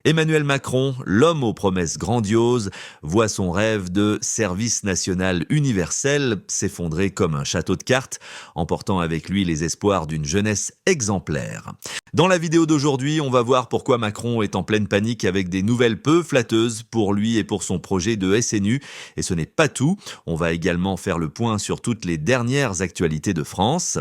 Emmanuel Macron, l'homme aux promesses grandioses, voit son rêve de service national universel s'effondrer comme un château de cartes, emportant avec lui les espoirs d'une jeunesse exemplaire. Dans la vidéo d'aujourd'hui, on va voir pourquoi Macron est en pleine panique avec des nouvelles peu flatteuses pour lui et pour son projet de SNU. Et ce n'est pas tout, on va également faire le point sur toutes les dernières actualités de France.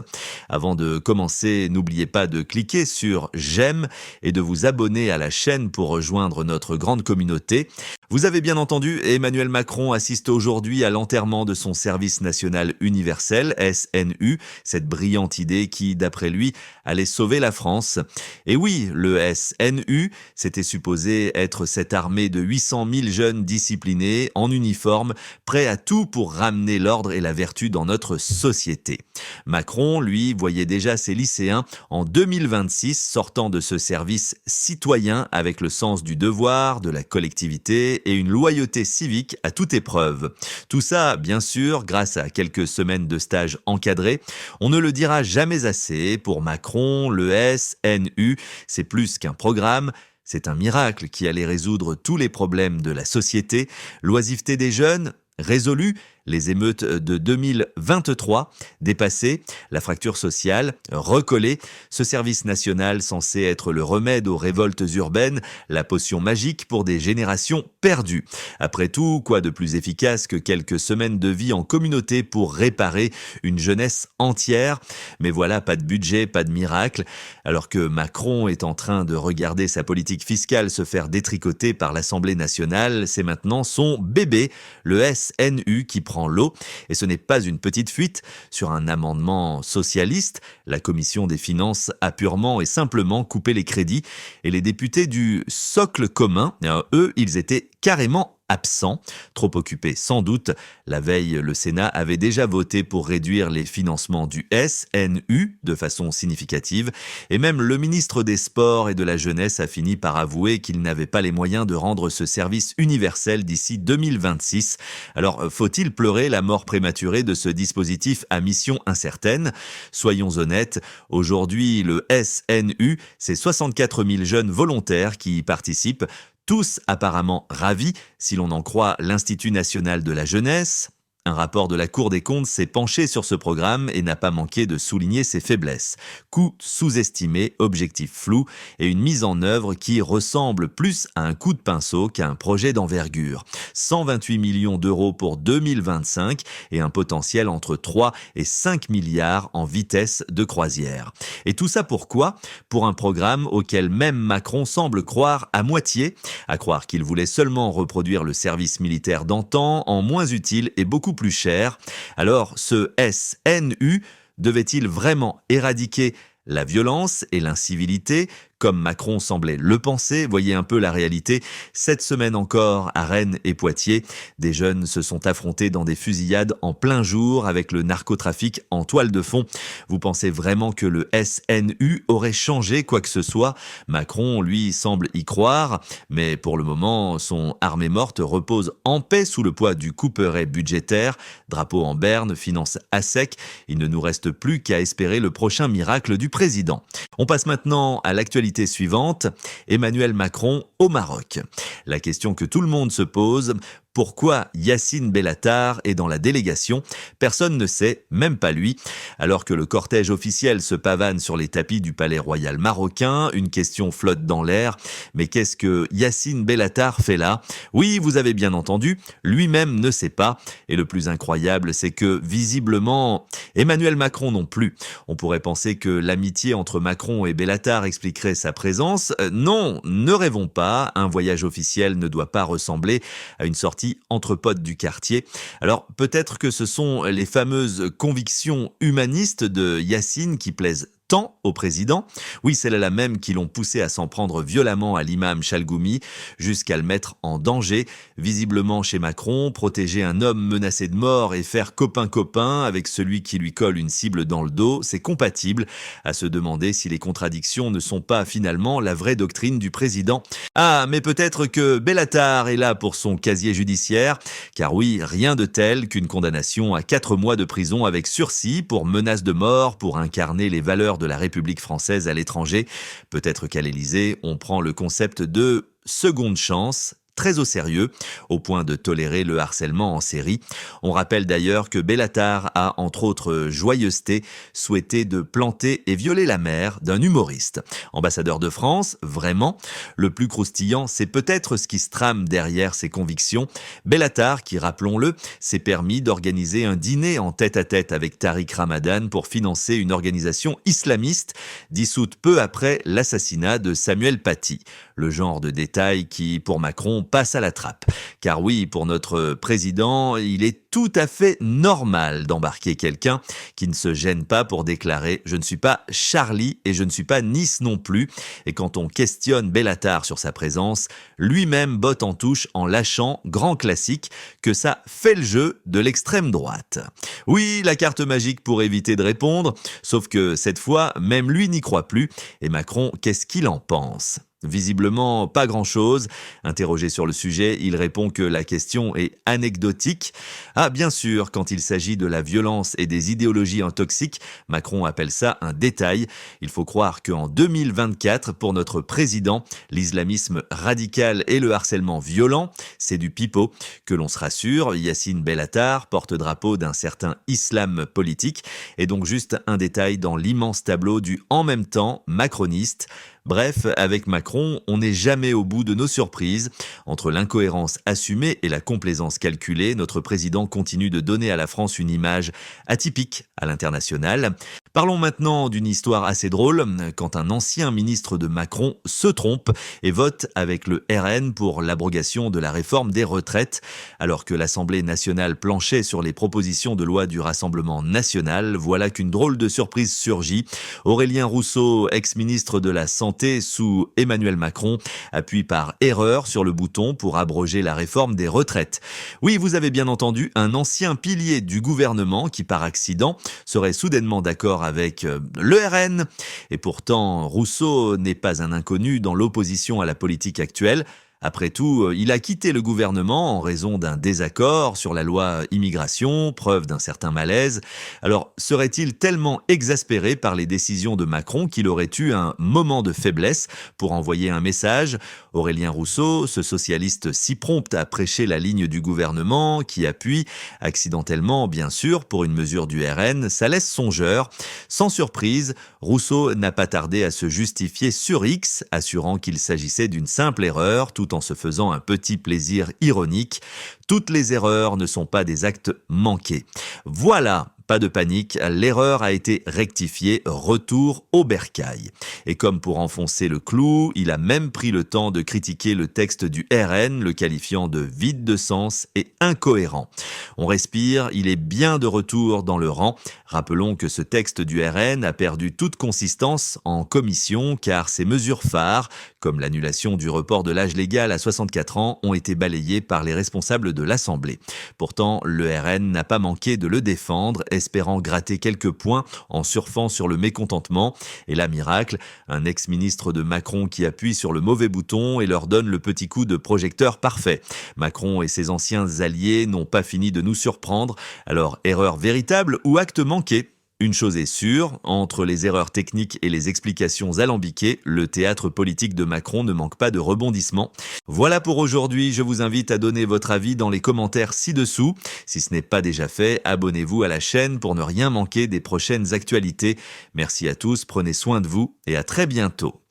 Avant de commencer, n'oubliez pas de cliquer sur j'aime et de vous abonner à la chaîne pour rejoindre notre grande communauté. Vous avez bien entendu, Emmanuel Macron assiste aujourd'hui à l'enterrement de son service national universel, SNU, cette brillante idée qui, d'après lui, allait sauver la France. Et oui, le SNU, c'était supposé être cette armée de 800 000 jeunes disciplinés, en uniforme, prêts à tout pour ramener l'ordre et la vertu dans notre société. Macron, lui, voyait déjà ses lycéens en 2026 sortant de ce service citoyen avec le sens du devoir, de la collectivité et une loyauté civique à toute épreuve. Tout ça, bien sûr, grâce à quelques semaines de stage encadrés. On ne le dira jamais assez, pour Macron, le SNU, c'est plus qu'un programme. C'est un miracle qui allait résoudre tous les problèmes de la société. L'oisiveté des jeunes, résolue. Les émeutes de 2023 dépassées, la fracture sociale recollée, ce service national censé être le remède aux révoltes urbaines, la potion magique pour des générations perdues. Après tout, quoi de plus efficace que quelques semaines de vie en communauté pour réparer une jeunesse entière? Mais voilà, pas de budget, pas de miracle. Alors que Macron est en train de regarder sa politique fiscale se faire détricoter par l'Assemblée nationale, c'est maintenant son bébé, le SNU, qui prend l'eau, et ce n'est pas une petite fuite. Sur un amendement socialiste, la commission des finances a purement et simplement coupé les crédits, et les députés du socle commun, eux, ils étaient carrément absents, trop occupés sans doute. La veille, le Sénat avait déjà voté pour réduire les financements du SNU de façon significative, et même le ministre des Sports et de la Jeunesse a fini par avouer qu'il n'avait pas les moyens de rendre ce service universel d'ici 2026. Alors, faut-il pleurer la mort prématurée de ce dispositif à mission incertaine? Soyons honnêtes, aujourd'hui, le SNU, c'est 64 000 jeunes volontaires qui y participent, tous apparemment ravis, si l'on en croit l'Institut national de la jeunesse. Un rapport de la Cour des comptes s'est penché sur ce programme et n'a pas manqué de souligner ses faiblesses. Coûts sous-estimés, objectifs flous et une mise en œuvre qui ressemble plus à un coup de pinceau qu'à un projet d'envergure. 128 millions d'euros pour 2025 et un potentiel entre 3 et 5 milliards en vitesse de croisière. Et tout ça pourquoi? Pour un programme auquel même Macron semble croire à moitié, à croire qu'il voulait seulement reproduire le service militaire d'antan en moins utile et beaucoup plus cher. Alors, ce SNU devait-il vraiment éradiquer la violence et l'incivilité, comme Macron semblait le penser? Voyez un peu la réalité. Cette semaine encore, à Rennes et Poitiers, des jeunes se sont affrontés dans des fusillades en plein jour avec le narcotrafic en toile de fond. Vous pensez vraiment que le SNU aurait changé quoi que ce soit? Macron, lui, semble y croire, mais pour le moment, son armée morte repose en paix sous le poids du couperet budgétaire. Drapeau en berne, finances à sec. Il ne nous reste plus qu'à espérer le prochain miracle du président. On passe maintenant à l'actualité suivante, Emmanuel Macron au Maroc. La question que tout le monde se pose, pourquoi Yacine Bellatar est dans la délégation? Personne ne sait, même pas lui. Alors que le cortège officiel se pavane sur les tapis du palais royal marocain, une question flotte dans l'air. Mais qu'est-ce que Yacine Bellatar fait là? Oui, vous avez bien entendu, lui-même ne sait pas. Et le plus incroyable, c'est que, visiblement, Emmanuel Macron non plus. On pourrait penser que l'amitié entre Macron et Bellatar expliquerait sa présence. Non, ne rêvons pas, un voyage officiel ne doit pas ressembler à une sortie entre potes du quartier. Alors peut-être que ce sont les fameuses convictions humanistes de Yacine qui plaisent tant au président. Oui, celles-là même qui l'ont poussé à s'en prendre violemment à l'imam Chalgoumi, jusqu'à le mettre en danger. Visiblement chez Macron, protéger un homme menacé de mort et faire copain-copain avec celui qui lui colle une cible dans le dos, c'est compatible. À se demander si les contradictions ne sont pas finalement la vraie doctrine du président. Ah, mais peut-être que Bellatar est là pour son casier judiciaire, car oui, rien de tel qu'une condamnation à 4 mois de prison avec sursis pour menace de mort, pour incarner les valeurs de la République française à l'étranger. Peut-être qu'à l'Élysée, on prend le concept de seconde chance très au sérieux, au point de tolérer le harcèlement en série. On rappelle d'ailleurs que Bellatar a, entre autres joyeusetés, souhaité de planter et violer la mère d'un humoriste. Ambassadeur de France, vraiment, le plus croustillant, c'est peut-être ce qui se trame derrière ses convictions. Bellatar, qui, rappelons-le, s'est permis d'organiser un dîner en tête-à-tête avec Tariq Ramadan pour financer une organisation islamiste dissoute peu après l'assassinat de Samuel Paty. Le genre de détail qui, pour Macron, passe à la trappe. Car oui, pour notre président, il est tout à fait normal d'embarquer quelqu'un qui ne se gêne pas pour déclarer « Je ne suis pas Charlie et je ne suis pas Nice non plus ». Et quand on questionne Bellatar sur sa présence, lui-même botte en touche en lâchant, grand classique, que ça fait le jeu de l'extrême droite. Oui, la carte magique pour éviter de répondre, sauf que cette fois, même lui n'y croit plus. Et Macron, qu'est-ce qu'il en pense ? Visiblement, pas grand-chose. Interrogé sur le sujet, il répond que la question est anecdotique. Ah, bien sûr, quand il s'agit de la violence et des idéologies toxiques, Macron appelle ça un détail. Il faut croire qu'en 2024, pour notre président, l'islamisme radical et le harcèlement violent, c'est du pipeau. Que l'on se rassure, Yacine Bellatar, porte-drapeau d'un certain islam politique, est donc juste un détail dans l'immense tableau du « en même temps » macroniste. Bref, avec Macron, on n'est jamais au bout de nos surprises. Entre l'incohérence assumée et la complaisance calculée, notre président continue de donner à la France une image atypique à l'international. Parlons maintenant d'une histoire assez drôle, quand un ancien ministre de Macron se trompe et vote avec le RN pour l'abrogation de la réforme des retraites. Alors que l'Assemblée nationale planchait sur les propositions de loi du Rassemblement national, voilà qu'une drôle de surprise surgit. Aurélien Rousseau, ex-ministre de la Santé sous Emmanuel Macron, appuie par erreur sur le bouton pour abroger la réforme des retraites. Oui, vous avez bien entendu, un ancien pilier du gouvernement qui, par accident, serait soudainement d'accord avec le RN. Et pourtant, Rousseau n'est pas un inconnu dans l'opposition à la politique actuelle. Après tout, il a quitté le gouvernement en raison d'un désaccord sur la loi immigration, preuve d'un certain malaise. Alors, serait-il tellement exaspéré par les décisions de Macron qu'il aurait eu un moment de faiblesse pour envoyer un message ? Aurélien Rousseau, ce socialiste si prompt à prêcher la ligne du gouvernement, qui appuie, accidentellement bien sûr, pour une mesure du RN, ça laisse songeur. Sans surprise, Rousseau n'a pas tardé à se justifier sur X, assurant qu'il s'agissait d'une simple erreur, tout en se faisant un petit plaisir ironique. Toutes les erreurs ne sont pas des actes manqués. Voilà, pas de panique, l'erreur a été rectifiée, retour au bercail. Et comme pour enfoncer le clou, il a même pris le temps de critiquer le texte du RN, le qualifiant de vide de sens et incohérent. On respire, il est bien de retour dans le rang. Rappelons que ce texte du RN a perdu toute consistance en commission car ses mesures phares, comme l'annulation du report de l'âge légal à 64 ans, ont été balayées par les responsables de l'Assemblée. Pourtant, le RN n'a pas manqué de le défendre, espérant gratter quelques points en surfant sur le mécontentement. Et là, miracle, un ex-ministre de Macron qui appuie sur le mauvais bouton et leur donne le petit coup de projecteur parfait. Macron et ses anciens alliés n'ont pas fini de nous surprendre. Alors, erreur véritable ou acte manqué ? Une chose est sûre, entre les erreurs techniques et les explications alambiquées, le théâtre politique de Macron ne manque pas de rebondissements. Voilà pour aujourd'hui, je vous invite à donner votre avis dans les commentaires ci-dessous. Si ce n'est pas déjà fait, abonnez-vous à la chaîne pour ne rien manquer des prochaines actualités. Merci à tous, prenez soin de vous et à très bientôt.